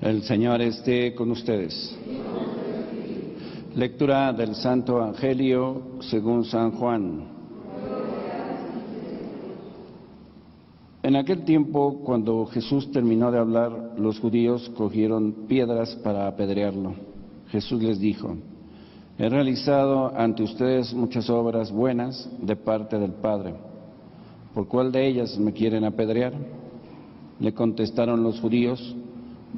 El Señor esté con ustedes. Lectura del Santo Evangelio según San Juan. En aquel tiempo, cuando Jesús terminó de hablar, los judíos cogieron piedras para apedrearlo. Jesús les dijo: he realizado ante ustedes muchas obras buenas de parte del Padre. ¿Por cuál de ellas me quieren apedrear? Le contestaron los judíos: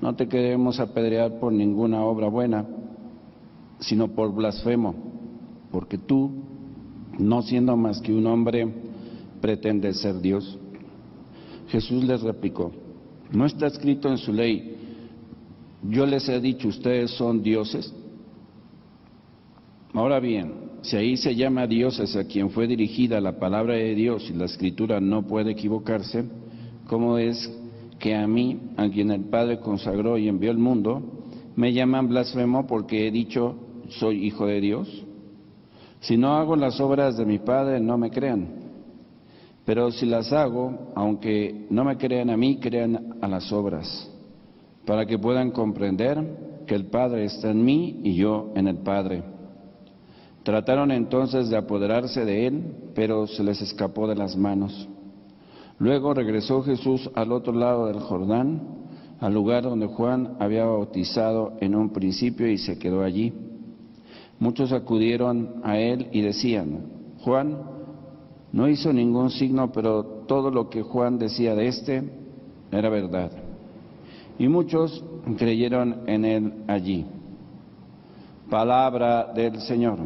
no te queremos apedrear por ninguna obra buena, sino por blasfemo, porque tú, no siendo más que un hombre, pretendes ser Dios. Jesús les replicó: ¿no está escrito en su ley, yo les he dicho, ustedes son dioses? Ahora bien, si ahí se llama dioses a quien fue dirigida la palabra de Dios y la Escritura no puede equivocarse, ¿cómo es que a mí, a quien el Padre consagró y envió al mundo, me llaman blasfemo porque he dicho soy hijo de Dios? Si no hago las obras de mi Padre, no me crean. Pero si las hago, aunque no me crean a mí, crean a las obras, para que puedan comprender que el Padre está en mí y yo en el Padre. Trataron entonces de apoderarse de él, pero se les escapó de las manos. Luego regresó Jesús al otro lado del Jordán, al lugar donde Juan había bautizado en un principio, y se quedó allí. Muchos acudieron a él y decían: Juan no hizo ningún signo, pero todo lo que Juan decía de éste era verdad. Y muchos creyeron en él allí. Palabra del Señor.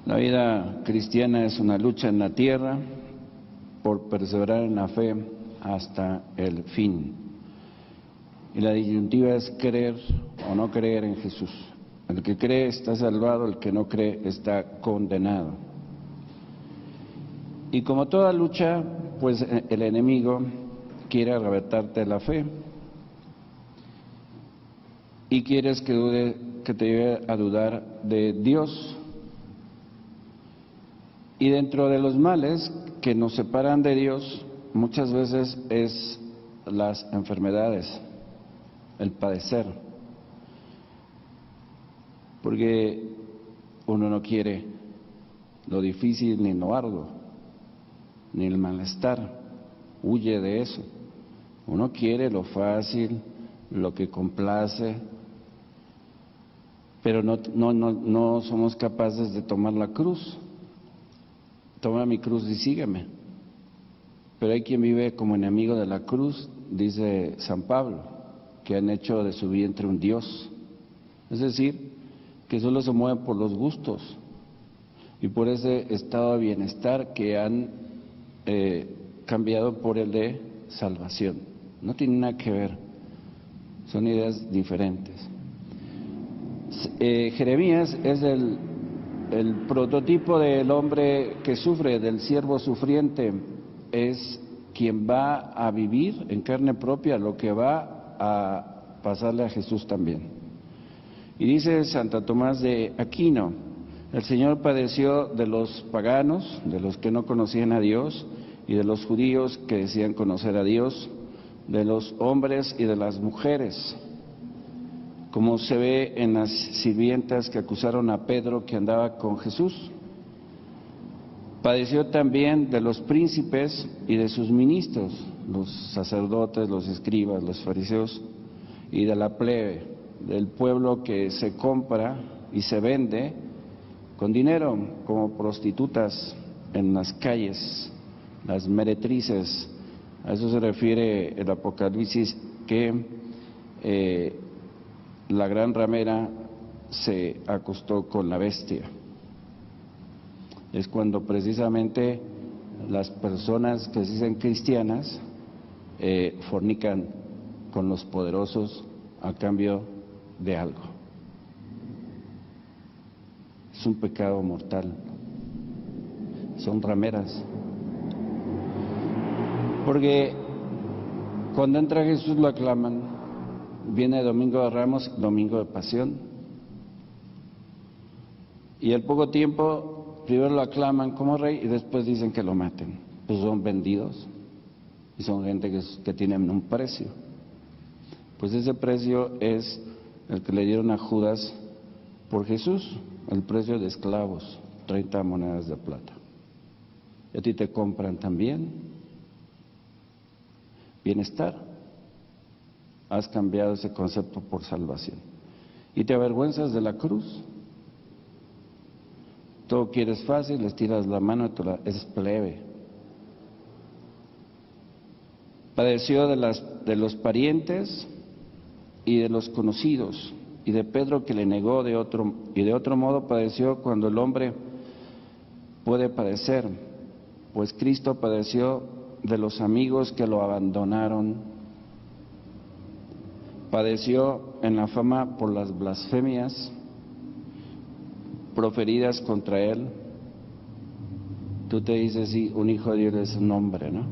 La vida cristiana es una lucha en la tierra por perseverar en la fe hasta el fin. Y la disyuntiva es creer o no creer en Jesús. El que cree está salvado, el que no cree está condenado. Y como toda lucha, pues el enemigo quiere arrebatarte la fe y quieres que te lleve a dudar de Dios. Y dentro de los males que nos separan de Dios, muchas veces es las enfermedades, el padecer. Porque uno no quiere lo difícil ni lo arduo, ni el malestar, huye de eso. Uno quiere lo fácil, lo que complace, pero no somos capaces de tomar la cruz. Toma mi cruz y sígueme. Pero hay quien vive como enemigo de la cruz, dice San Pablo, que han hecho de su vientre un Dios. Es decir, que solo se mueven por los gustos y por ese estado de bienestar que han cambiado por el de salvación. No tiene nada que ver, son ideas diferentes. Jeremías es el prototipo del hombre que sufre, del siervo sufriente. Es quien va a vivir en carne propia lo que va a pasarle a Jesús también. Y dice Santo Tomás de Aquino: el Señor padeció de los paganos, de los que no conocían a Dios, y de los judíos que decían conocer a Dios, de los hombres y de las mujeres, como se ve en las sirvientas que acusaron a Pedro que andaba con Jesús. Padeció también de los príncipes y de sus ministros, los sacerdotes, los escribas, los fariseos, y de la plebe, del pueblo que se compra y se vende con dinero, como prostitutas en las calles, las meretrices. A eso se refiere el Apocalipsis, que la gran ramera se acostó con la bestia. Es cuando precisamente las personas que se dicen cristianas fornican con los poderosos a cambio de algo. Es un pecado mortal. Son rameras. Porque cuando entra Jesús lo aclaman. Viene Domingo de Ramos, Domingo de Pasión. Y al poco tiempo primero lo aclaman como rey y después dicen que lo maten. Pues son vendidos y son gente que tienen un precio. Pues ese precio es el que le dieron a Judas por Jesús, el precio de esclavos, 30 monedas de plata. Y a ti te compran también bienestar. Has cambiado ese concepto por salvación. Y te avergüenzas de la cruz. Todo quieres fácil, les tiras la mano y es plebe. Padeció de los parientes y de los conocidos, y de Pedro que le negó de otro modo padeció cuando el hombre puede padecer, pues Cristo padeció de los amigos que lo abandonaron, padeció en la fama por las blasfemias proferidas contra él. Tú te dices, sí, un hijo de Dios es un hombre, ¿no?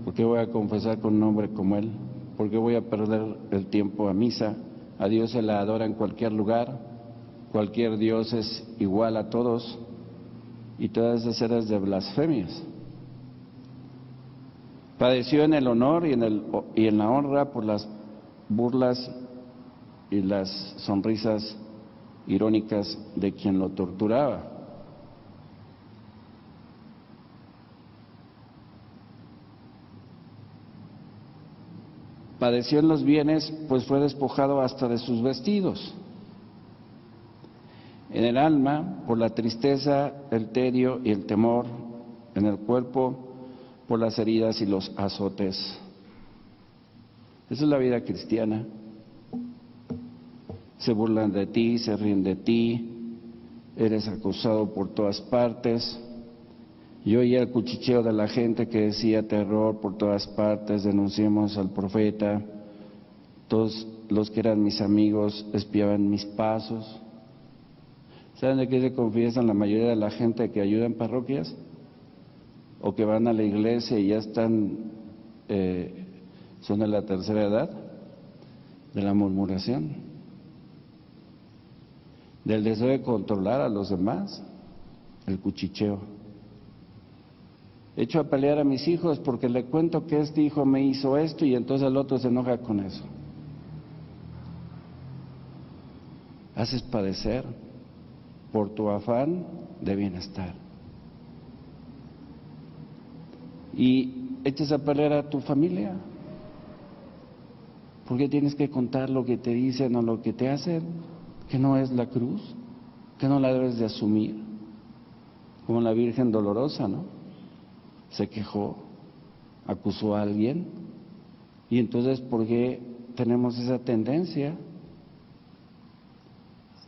¿Por qué voy a confesar con un hombre como él? ¿Por qué voy a perder el tiempo a misa? A Dios se la adora en cualquier lugar, cualquier Dios es igual a todos, y todas esas eran de blasfemias. Padeció en el honor y en la honra por las burlas y las sonrisas irónicas de quien lo torturaba. Padeció en los bienes, pues fue despojado hasta de sus vestidos. En el alma, por la tristeza, el tedio y el temor. En el cuerpo, por las heridas y los azotes. Esa es la vida cristiana. Se burlan de ti, se ríen de ti, eres acosado por todas partes. Yo oía el cuchicheo de la gente que decía terror por todas partes, denunciemos al profeta. Todos los que eran mis amigos espiaban mis pasos. ¿Saben de qué se confiesan la mayoría de la gente que ayuda en parroquias? O que van a la iglesia y ya están, son de la tercera edad, de la murmuración, del deseo de controlar a los demás, el cuchicheo. Echo a pelear a mis hijos porque le cuento que este hijo me hizo esto y entonces el otro se enoja con eso. Haces padecer por tu afán de bienestar. Y echas a pelear a tu familia. ¿Por qué tienes que contar lo que te dicen o lo que te hacen? ¿Que no es la cruz? ¿Que no la debes de asumir? Como la Virgen Dolorosa, ¿no? Se quejó, acusó a alguien, y entonces ¿por qué tenemos esa tendencia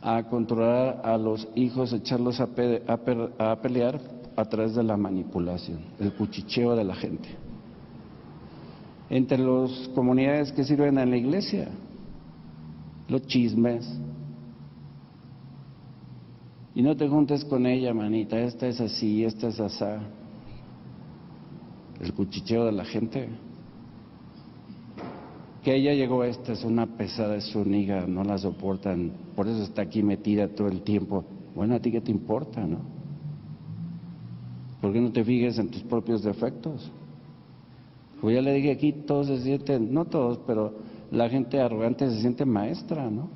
a controlar a los hijos, echarlos a pelear a través de la manipulación, el cuchicheo de la gente? Entre las comunidades que sirven en la iglesia, los chismes. Y no te juntes con ella, manita, esta es así, esta es asá. El cuchicheo de la gente. Que ella llegó, esta es una pesada, es una hija, no la soportan, por eso está aquí metida todo el tiempo. Bueno, ¿a ti qué te importa, no? ¿Por qué no te fijes en tus propios defectos? Pues ya le dije aquí, todos se sienten, no todos, pero la gente arrogante se siente maestra, ¿no?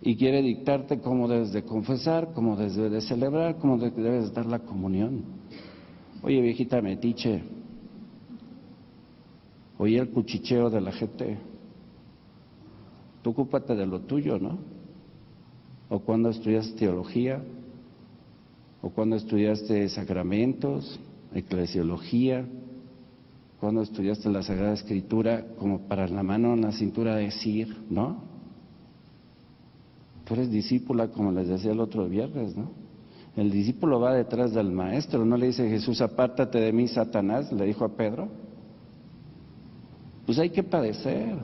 Y quiere dictarte cómo debes de confesar, cómo debes de celebrar, cómo debes dar la comunión. Oye, viejita metiche, oye el cuchicheo de la gente, tú ocúpate de lo tuyo, ¿no? O cuando estudiaste teología, o cuando estudiaste sacramentos, eclesiología, cuando estudiaste la Sagrada Escritura, como para la mano en la cintura decir, ¿no? Tú eres discípula, como les decía el otro viernes, ¿no? El discípulo va detrás del maestro, no le dice Jesús, apártate de mí, Satanás, le dijo a Pedro. Pues hay que padecer.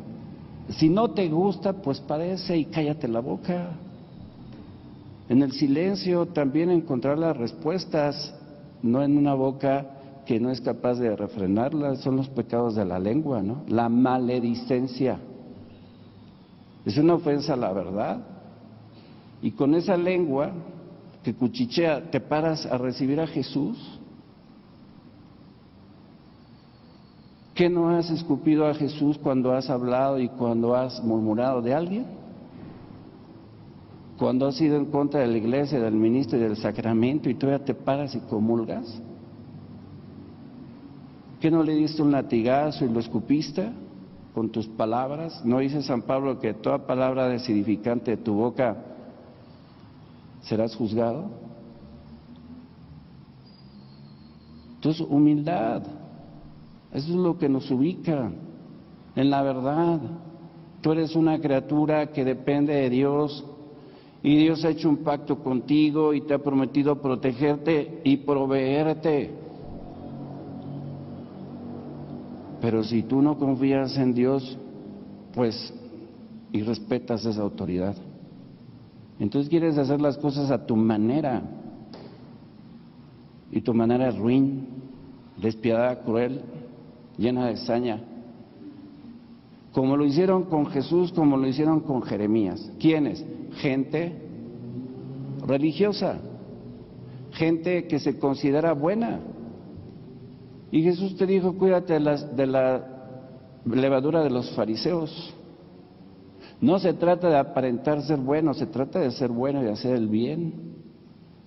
Si no te gusta, pues padece y cállate la boca. En el silencio también encontrar las respuestas, no en una boca que no es capaz de refrenarlas. Son los pecados de la lengua, ¿no? La maledicencia. Es una ofensa a la verdad. Y con esa lengua que cuchichea, ¿te paras a recibir a Jesús? ¿Qué no has escupido a Jesús cuando has hablado y cuando has murmurado de alguien? Cuando has ido en contra de la iglesia, del ministro y del sacramento y todavía te paras y comulgas. ¿Qué no le diste un latigazo y lo escupiste con tus palabras? ¿No dice San Pablo que toda palabra desedificante de tu boca serás juzgado? Entonces, humildad, eso es lo que nos ubica en la verdad. Tú eres una criatura que depende de Dios y Dios ha hecho un pacto contigo y te ha prometido protegerte y proveerte. Pero si tú no confías en Dios, pues, y respetas esa autoridad, entonces quieres hacer las cosas a tu manera, y tu manera es ruin, despiadada, cruel, llena de saña, como lo hicieron con Jesús, como lo hicieron con Jeremías. ¿Quiénes? Gente religiosa, gente que se considera buena. Y Jesús te dijo, cuídate de la levadura de los fariseos. No se trata de aparentar ser bueno, se trata de ser bueno y de hacer el bien.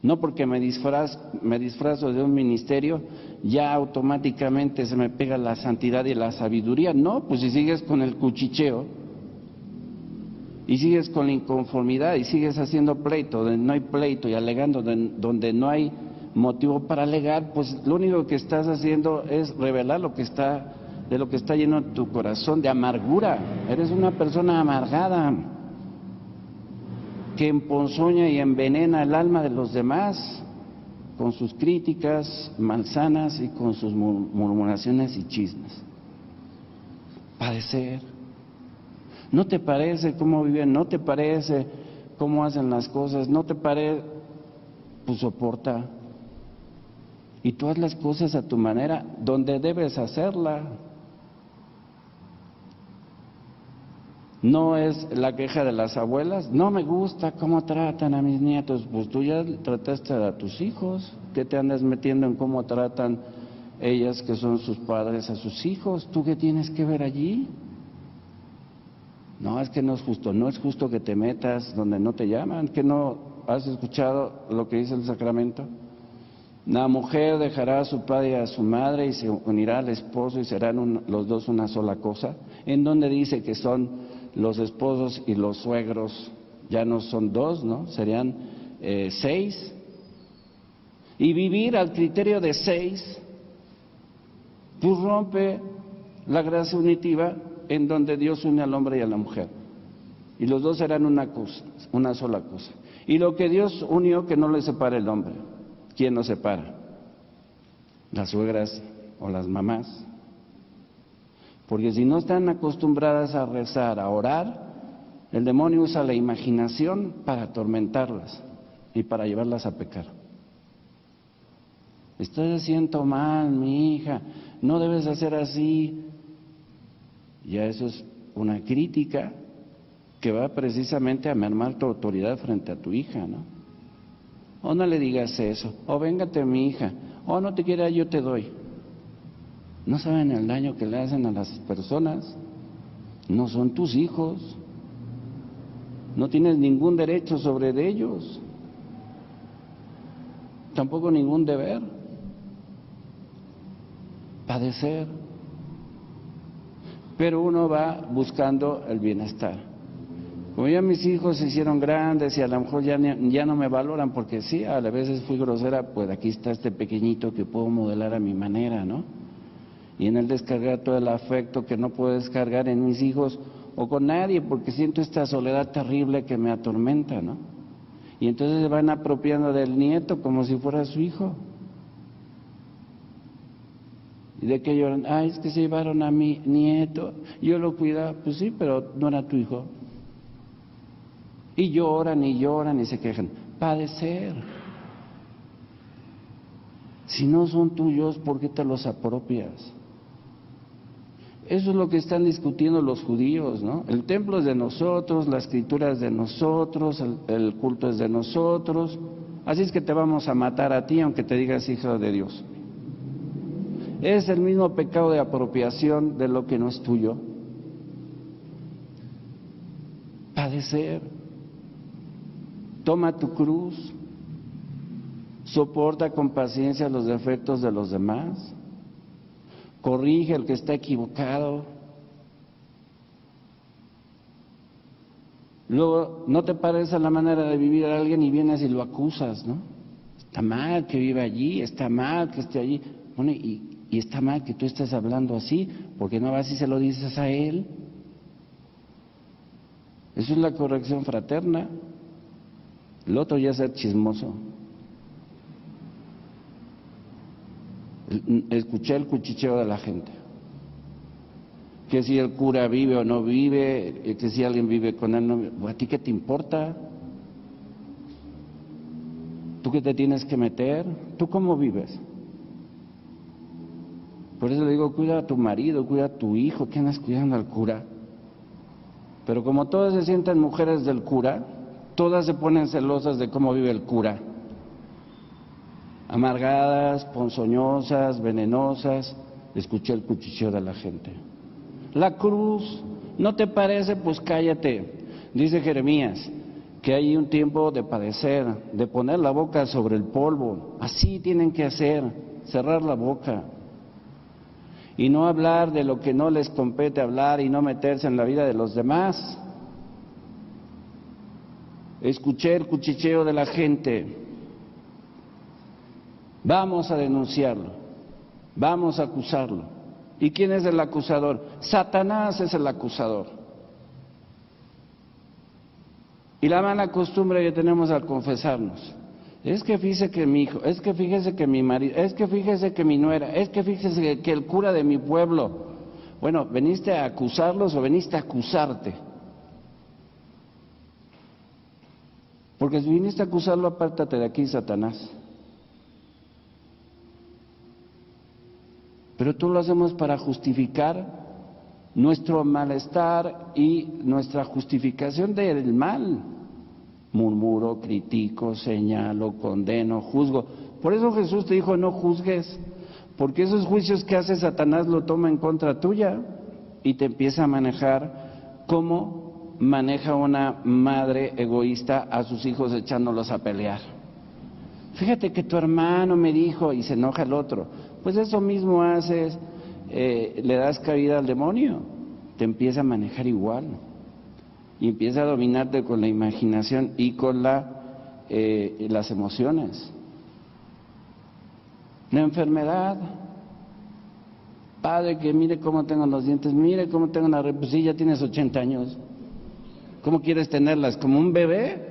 No porque me disfrazo de un ministerio, ya automáticamente se me pega la santidad y la sabiduría. No, pues si sigues con el cuchicheo, y sigues con la inconformidad, y sigues haciendo pleito donde no hay pleito, y alegando donde no hay motivo para alegar, pues lo único que estás haciendo es revelar lo que está lleno tu corazón de amargura. Eres una persona amargada que emponzoña y envenena el alma de los demás con sus críticas malsanas y con sus murmuraciones y chismes. Padecer. ¿No te parece cómo viven? ¿No te parece cómo hacen las cosas? ¿No te parece? Pues soporta. Y tú haz las cosas a tu manera, donde debes hacerla. No es la queja de las abuelas, no me gusta cómo tratan a mis nietos. Pues tú ya trataste a tus hijos, ¿qué te andas metiendo en cómo tratan ellas que son sus padres a sus hijos? ¿Tú qué tienes que ver allí? No, es que no es justo que te metas donde no te llaman. ¿Que no has escuchado lo que dice el sacramento? La mujer dejará a su padre y a su madre y se unirá al esposo y serán los dos una sola cosa. En donde dice que son los esposos y los suegros, ya no son dos, ¿no? Serían 6. Y vivir al criterio de 6, pues rompe la gracia unitiva en donde Dios une al hombre y a la mujer. Y los dos serán una cosa, una sola cosa. Y lo que Dios unió, que no le separe el hombre. ¿Quién nos separa? Las suegras o las mamás. Porque si no están acostumbradas a rezar, a orar, el demonio usa la imaginación para atormentarlas y para llevarlas a pecar. Estoy haciendo mal, mi hija, no debes hacer así. Ya eso es una crítica que va precisamente a mermar tu autoridad frente a tu hija, ¿no? O no le digas eso, o véngate mi hija, o no te quiera yo te doy. No saben el daño que le hacen a las personas, no son tus hijos, no tienes ningún derecho sobre ellos, tampoco ningún deber. Padecer, pero uno va buscando el bienestar. Como ya mis hijos se hicieron grandes y a lo mejor ya no me valoran porque sí, a veces fui grosera, pues aquí está este pequeñito que puedo modelar a mi manera, ¿no? Y en él descargar todo el afecto que no puedo descargar en mis hijos o con nadie porque siento esta soledad terrible que me atormenta, ¿no? Y entonces se van apropiando del nieto como si fuera su hijo. ¿Y de qué lloran? Ay, es que se llevaron a mi nieto, yo lo cuidaba. Pues sí, pero no era tu hijo. Y lloran y se quejan. Padecer. Si no son tuyos, ¿por qué te los apropias? Eso es lo que están discutiendo los judíos, ¿no? El templo es de nosotros, la escritura es de nosotros, el culto es de nosotros. Así es que te vamos a matar a ti aunque te digas hijo de Dios. Es el mismo pecado de apropiación de lo que no es tuyo. Padecer. Toma tu cruz. Soporta con paciencia los defectos de los demás. Corrige al que está equivocado. Luego, no te parece la manera de vivir a alguien y vienes y lo acusas, ¿no? Está mal que viva allí, está mal que esté allí. Bueno, y está mal que tú estés hablando así, porque no vas y se lo dices a él. Eso es la corrección fraterna. El otro ya es ser chismoso. Escuché el cuchicheo de la gente. Que si el cura vive o no vive, que si alguien vive con él, no, ¿a ti qué te importa? ¿Tú qué te tienes que meter? ¿Tú cómo vives? Por eso le digo, cuida a tu marido, cuida a tu hijo, ¿qué andas cuidando al cura? Pero como todas se sienten mujeres del cura, todas se ponen celosas de cómo vive el cura. Amargadas, ponzoñosas, venenosas. Escuché el cuchicheo de la gente. La cruz, ¿no te parece? Pues cállate. Dice Jeremías que hay un tiempo de padecer, de poner la boca sobre el polvo. Así tienen que hacer, cerrar la boca. Y no hablar de lo que no les compete hablar y no meterse en la vida de los demás. Escuché el cuchicheo de la gente. Vamos a denunciarlo, vamos a acusarlo. ¿Y quién es el acusador? Satanás es el acusador. Y la mala costumbre que tenemos al confesarnos, es que fíjese que mi hijo, es que fíjese que mi marido, es que fíjese que mi nuera, es que fíjese que el cura de mi pueblo. Bueno, ¿veniste a acusarlos o veniste a acusarte? Porque si viniste a acusarlo, apártate de aquí, Satanás. Pero tú lo hacemos para justificar nuestro malestar y nuestra justificación del mal. Murmuro, critico, señalo, condeno, juzgo. Por eso Jesús te dijo, no juzgues, porque esos juicios que hace Satanás lo toma en contra tuya y te empieza a manejar como maneja una madre egoísta a sus hijos echándolos a pelear. Fíjate que tu hermano me dijo, y se enoja el otro. Pues eso mismo haces, le das cabida al demonio, te empieza a manejar igual y empieza a dominarte con la imaginación y con las emociones. La enfermedad, padre, que mire cómo tengo los dientes, mire cómo tengo una pues sí, ya tienes 80 años, ¿cómo quieres tenerlas? ¿Como un bebé?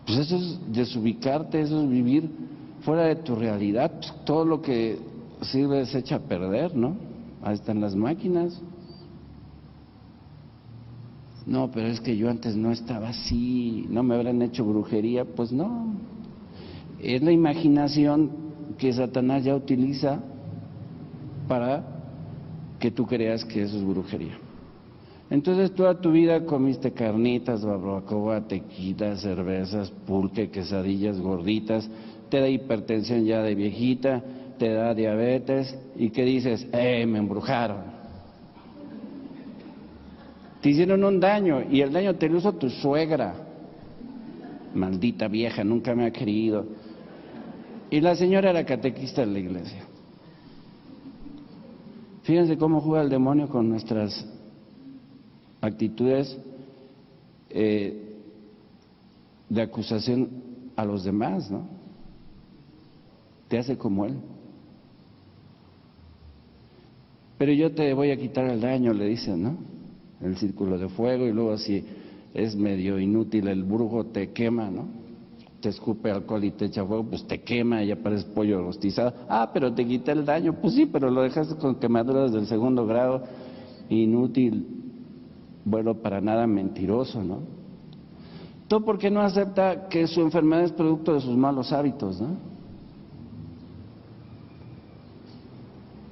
Pues eso es desubicarte, eso es vivir fuera de tu realidad. Pues todo lo que sirve se echa a perder, ¿no? Ahí están las máquinas. No, pero es que yo antes no estaba así, no me habrán hecho brujería. Pues no, es la imaginación que Satanás ya utiliza para que tú creas que eso es brujería. Entonces toda tu vida comiste carnitas, barbacoa, tequila, cervezas, pulque, quesadillas gorditas, te da hipertensión ya de viejita, te da diabetes, ¿y qué dices? Me embrujaron. Te hicieron un daño, y el daño te lo hizo tu suegra. Maldita vieja, nunca me ha querido. Y la señora era catequista de la iglesia. Fíjense cómo juega el demonio con nuestras actitudes de acusación a los demás, ¿no? Te hace como él. Pero yo te voy a quitar el daño, le dicen, ¿no? El círculo de fuego, y luego si es medio inútil el brujo te quema, ¿no? Te escupe alcohol y te echa fuego, pues te quema y ya pareces pollo rostizado. Pero te quité el daño. Pues sí, pero lo dejaste con quemaduras del 2º grado, inútil, bueno, para nada mentiroso, ¿no? Todo porque no acepta que su enfermedad es producto de sus malos hábitos, ¿no?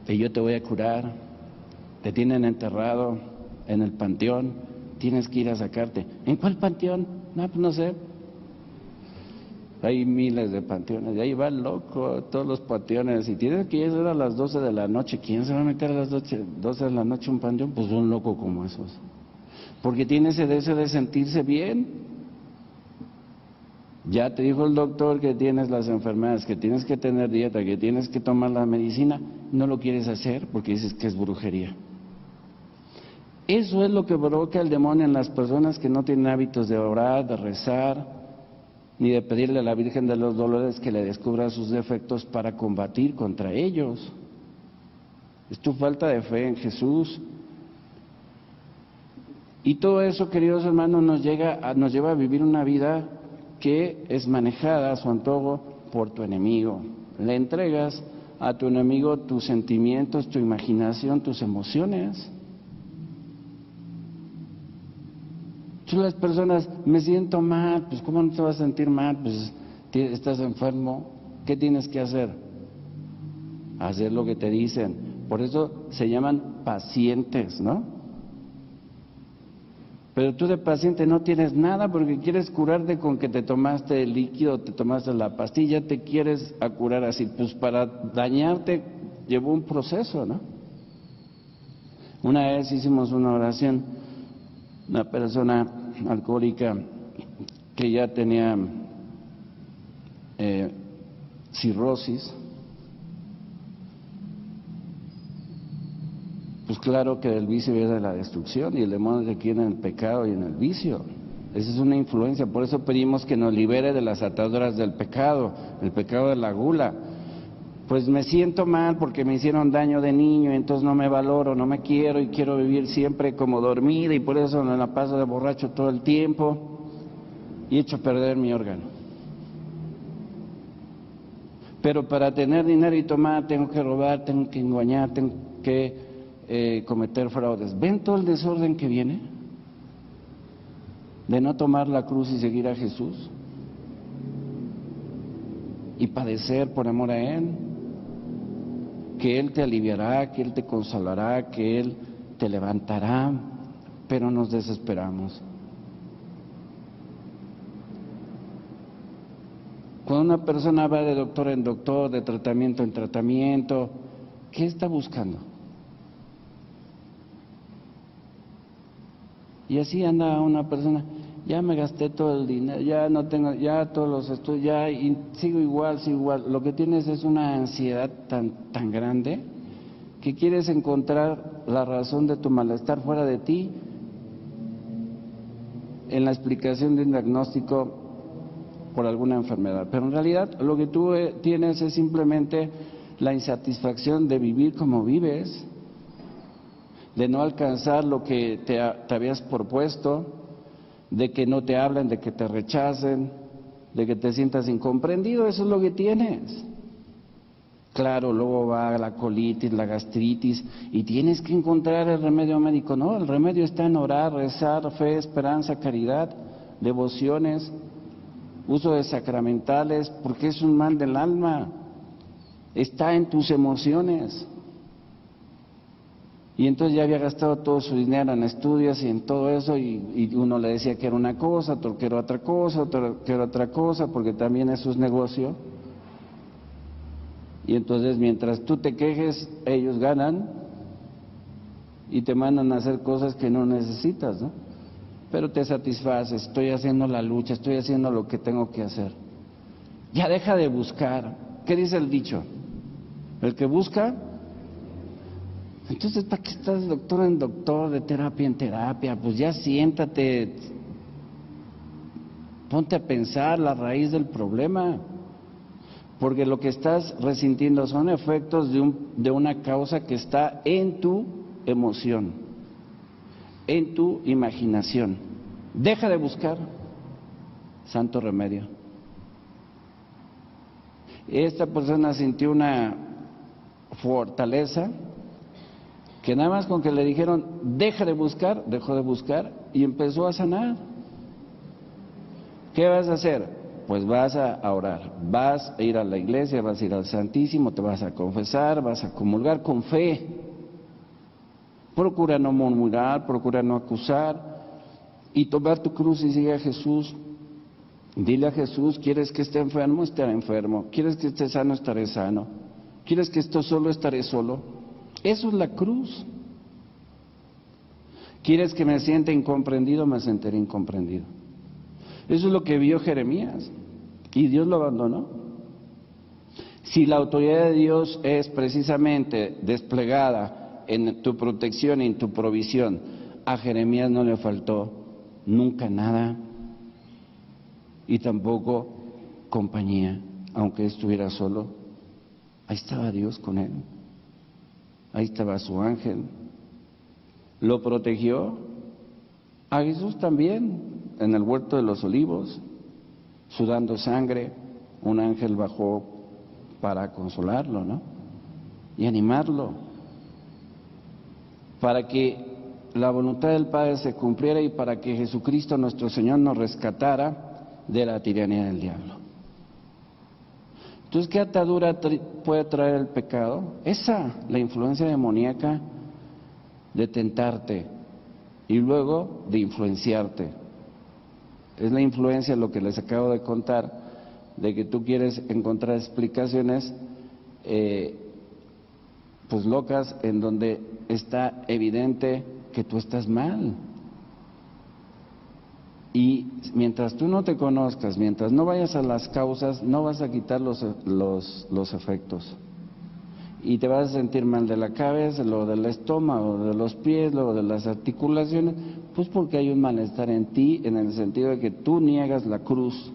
Y yo te voy a curar, te tienen enterrado en el panteón, tienes que ir a sacarte. ¿En cuál panteón? No, pues no sé. Hay miles de panteones, y ahí va el loco, todos los panteones, y tienes que llegar a las 12 de la noche. ¿Quién se va a meter a las 12 de la noche a un panteón? Pues un loco como esos. Porque tiene ese deseo de sentirse bien. Ya te dijo el doctor que tienes las enfermedades, que tienes que tener dieta, que tienes que tomar la medicina, no lo quieres hacer porque dices que es brujería. Eso es lo que provoca el demonio en las personas que no tienen hábitos de orar, de rezar, ni de pedirle a la Virgen de los Dolores que le descubra sus defectos para combatir contra ellos. Es tu falta de fe en Jesús. Y todo eso, queridos hermanos, nos lleva a vivir una vida que es manejada a su antojo por tu enemigo. Le entregas a tu enemigo tus sentimientos, tu imaginación, tus emociones. Las personas, me siento mal, pues ¿cómo no te vas a sentir mal? Pues estás enfermo, ¿qué tienes que hacer? Hacer lo que te dicen. Por eso se llaman pacientes, ¿no? Pero tú de paciente no tienes nada porque quieres curarte con que te tomaste el líquido, te tomaste la pastilla, te quieres a curar así. Pues para dañarte llevó un proceso, ¿no? Una vez hicimos una oración, una persona alcohólica que ya tenía cirrosis, pues claro que del vicio viene la destrucción y el demonio se quiere en el pecado y en el vicio. Esa es una influencia, por eso pedimos que nos libere de las ataduras del pecado, el pecado de la gula. Pues me siento mal porque me hicieron daño de niño, entonces no me valoro, no me quiero y quiero vivir siempre como dormida y por eso me la paso de borracho todo el tiempo y echo a perder mi órgano. Pero para tener dinero y tomar tengo que robar, tengo que engañar, tengo que cometer fraudes. ¿Ven todo el desorden que viene? De no tomar la cruz y seguir a Jesús y padecer por amor a Él. Que Él te aliviará, que Él te consolará, que Él te levantará, pero nos desesperamos. Cuando una persona va de doctor en doctor, de tratamiento en tratamiento, ¿qué está buscando? Y así anda una persona, ya me gasté todo el dinero, ya no tengo, ya todos los estudios, ya y sigo igual. Lo que tienes es una ansiedad tan grande que quieres encontrar la razón de tu malestar fuera de ti, en la explicación de un diagnóstico por alguna enfermedad. Pero en realidad lo que tú tienes es simplemente la insatisfacción de vivir como vives, de no alcanzar lo que te habías propuesto, de que no te hablen, de que te rechacen, de que te sientas incomprendido. Eso es lo que tienes. Claro, luego va la colitis, la gastritis, y tienes que encontrar el remedio médico. No, el remedio está en orar, rezar, fe, esperanza, caridad, devociones, uso de sacramentales, porque es un mal del alma. Está en tus emociones. Y entonces ya había gastado todo su dinero en estudios y en todo eso, y uno le decía que era una cosa, otro que era otra cosa, otro que era otra cosa, porque también eso es negocio. Y entonces mientras tú te quejes, ellos ganan y te mandan a hacer cosas que no necesitas, ¿no? Pero te satisfaces, estoy haciendo la lucha, estoy haciendo lo que tengo que hacer. Ya deja de buscar. ¿Qué dice el dicho? El que busca. Entonces, ¿para qué estás de doctor en doctor, de terapia en terapia? Pues ya siéntate, ponte a pensar la raíz del problema, porque lo que estás resintiendo son efectos de una causa que está en tu emoción, en tu imaginación. Deja de buscar santo remedio. Esta persona sintió una fortaleza que nada más con que le dijeron deja de buscar, dejó de buscar y empezó a sanar. ¿Qué vas a hacer? Pues vas a orar, vas a ir a la iglesia, vas a ir al Santísimo, te vas a confesar, vas a comulgar con fe. Procura no murmurar, procura no acusar y tomar tu cruz y sigue a Jesús. Dile a Jesús, ¿quieres que esté enfermo? Estaré enfermo. ¿Quieres que esté sano? Estaré sano. ¿Quieres que esté solo? Estaré solo. Eso es la cruz. ¿Quieres que me sienta incomprendido? Me sentiré incomprendido. Eso es lo que vio Jeremías. Y Dios lo abandonó. Si la autoridad de Dios es precisamente desplegada en tu protección y en tu provisión, a Jeremías no le faltó nunca nada. Y tampoco compañía, aunque estuviera solo. Ahí estaba Dios con él. Ahí estaba su ángel. Lo protegió. A Jesús también, en el huerto de los olivos, sudando sangre, un ángel bajó para consolarlo, ¿no? Y animarlo, para que la voluntad del Padre se cumpliera y para que Jesucristo nuestro Señor nos rescatara de la tiranía del diablo. Entonces, ¿qué atadura puede traer el pecado? La influencia demoníaca de tentarte y luego de influenciarte. Es la influencia, lo que les acabo de contar, de que tú quieres encontrar explicaciones pues locas, en donde está evidente que tú estás mal. Y mientras tú no te conozcas, mientras no vayas a las causas, no vas a quitar los efectos. Y te vas a sentir mal de la cabeza, luego del estómago, de los pies, luego de las articulaciones, pues porque hay un malestar en ti, en el sentido de que tú niegas la cruz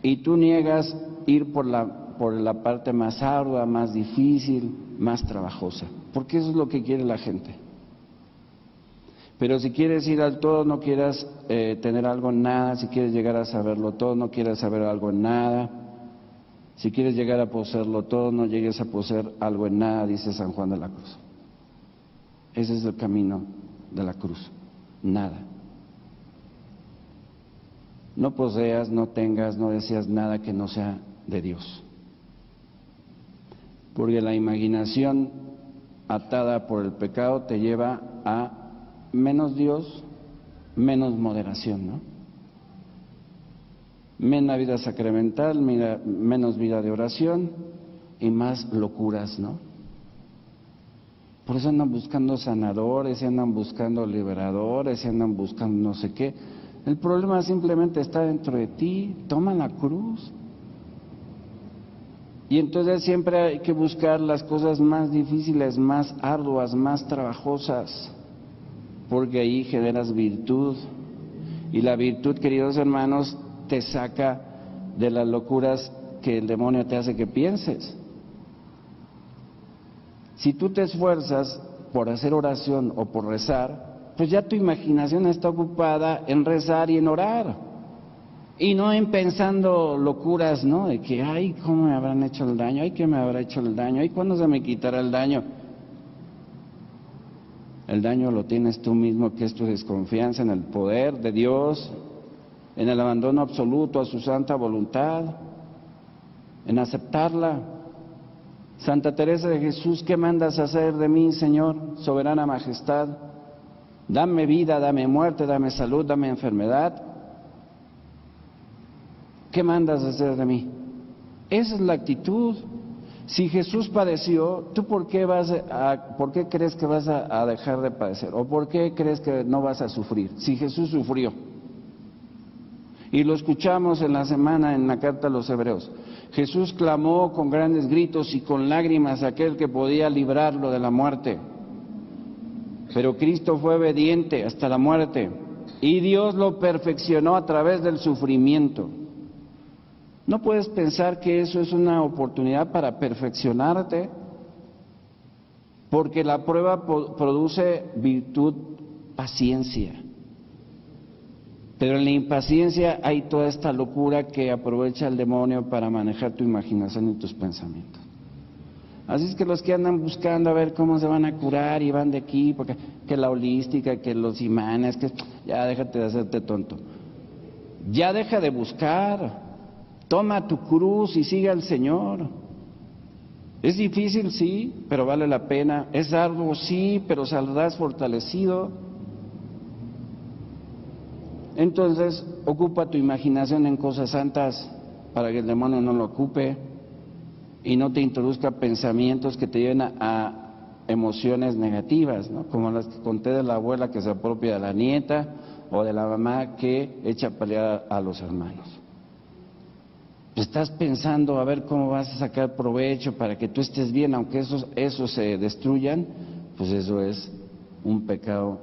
y tú niegas ir por la parte más ardua, más difícil, más trabajosa, porque eso es lo que quiere la gente. Pero si quieres ir al todo, no quieras tener algo en nada. Si quieres llegar a saberlo todo, no quieras saber algo en nada. Si quieres llegar a poseerlo todo, no llegues a poseer algo en nada, dice San Juan de la Cruz. Ese es el camino de la cruz, nada. No poseas, no tengas, no deseas nada que no sea de Dios. Porque la imaginación atada por el pecado te lleva a menos Dios, menos moderación, ¿no? Menos vida sacramental, menos vida de oración y más locuras, ¿no? Por eso andan buscando sanadores, andan buscando liberadores, andan buscando no sé qué. El problema simplemente está dentro de ti. Toma la cruz. Y entonces siempre hay que buscar las cosas más difíciles, más arduas, más trabajosas, porque ahí generas virtud. Y la virtud, queridos hermanos, te saca de las locuras que el demonio te hace que pienses. Si tú te esfuerzas por hacer oración o por rezar, pues ya tu imaginación está ocupada en rezar y en orar, y no en pensando locuras, ¿no? De que, ay, ¿cómo me habrán hecho el daño? Ay, ¿qué me habrá hecho el daño? Ay, ¿cuándo se me quitará el daño? El daño lo tienes tú mismo, que es tu desconfianza en el poder de Dios, en el abandono absoluto a su santa voluntad, en aceptarla. Santa Teresa de Jesús, ¿qué mandas hacer de mí, Señor, soberana majestad? Dame vida, dame muerte, dame salud, dame enfermedad. ¿Qué mandas hacer de mí? Esa es la actitud. Si Jesús padeció, ¿tú por qué crees que vas a dejar de padecer? ¿O por qué crees que no vas a sufrir? Si Jesús sufrió. Y lo escuchamos en la semana en la carta a los Hebreos. Jesús clamó con grandes gritos y con lágrimas a aquel que podía librarlo de la muerte. Pero Cristo fue obediente hasta la muerte y Dios lo perfeccionó a través del sufrimiento. No puedes pensar que eso es una oportunidad para perfeccionarte, porque la prueba produce virtud, paciencia. Pero en la impaciencia hay toda esta locura que aprovecha el demonio para manejar tu imaginación y tus pensamientos. Así es que los que andan buscando a ver cómo se van a curar y van de aquí, porque que la holística, que los imanes, que ya déjate de hacerte tonto. Ya deja de buscar, toma tu cruz y sigue al Señor. Es difícil, sí, pero vale la pena. Es arduo, sí, pero saldrás fortalecido. Entonces, ocupa tu imaginación en cosas santas para que el demonio no lo ocupe y no te introduzca pensamientos que te lleven a emociones negativas, ¿no? Como las que conté de la abuela que se apropia de la nieta o de la mamá que echa a pelear a los hermanos. Estás pensando a ver cómo vas a sacar provecho para que tú estés bien, aunque esos se destruyan, pues eso es un pecado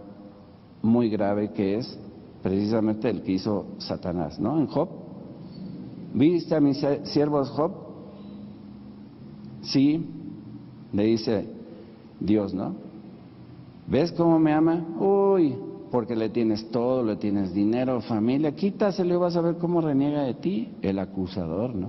muy grave que es precisamente el que hizo Satanás, ¿no? En Job, ¿viste a mis siervos Job? Sí, le dice Dios, ¿no? ¿Ves cómo me ama? Uy, porque le tienes todo, le tienes dinero, familia, quítaselo y vas a ver cómo reniega de ti el acusador, ¿no?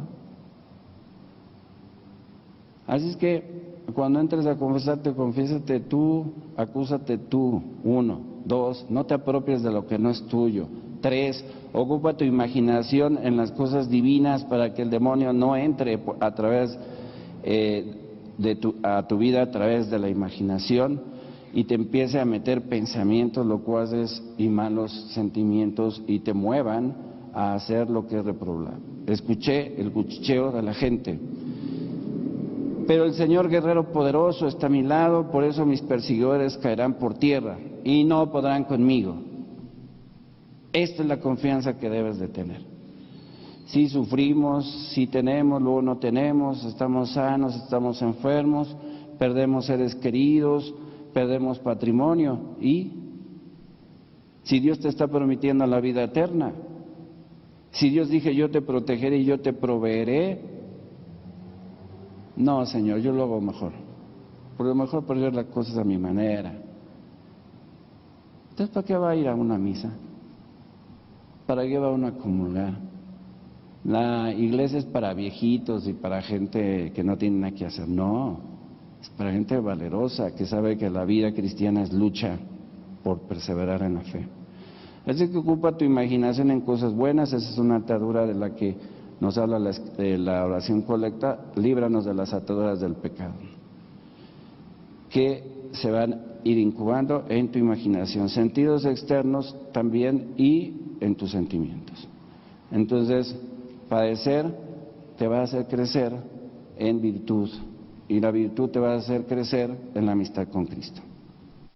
Así es que cuando entres a confesarte, confiésate tú, acúsate tú, 1, 2, no te apropies de lo que no es tuyo, 3, ocupa tu imaginación en las cosas divinas para que el demonio no entre a través a tu vida a través de la imaginación y te empiece a meter pensamientos locuaces y malos sentimientos y te muevan a hacer lo que es reprobable. Escuché el cuchicheo de la gente. Pero el Señor guerrero poderoso está a mi lado, por eso mis perseguidores caerán por tierra y no podrán conmigo. Esta es la confianza que debes de tener. Si sufrimos, si tenemos, luego no tenemos, estamos sanos, estamos enfermos, perdemos seres queridos, perdemos patrimonio. ¿Y si Dios te está prometiendo la vida eterna? Si Dios dije yo te protegeré y yo te proveeré, no, Señor, yo lo hago mejor. Por lo mejor perder las cosas a mi manera. Entonces, ¿para qué va a ir a una misa? ¿Para qué va uno a comulgar? La iglesia es para viejitos y para gente que no tiene nada que hacer. No, es para gente valerosa que sabe que la vida cristiana es lucha por perseverar en la fe. Así que ocupa tu imaginación en cosas buenas, esa es una atadura de la que nos habla la oración colecta, líbranos de las ataduras del pecado, que se van a ir incubando en tu imaginación, sentidos externos también y en tus sentimientos. Entonces, padecer te va a hacer crecer en virtud y la virtud te va a hacer crecer en la amistad con Cristo.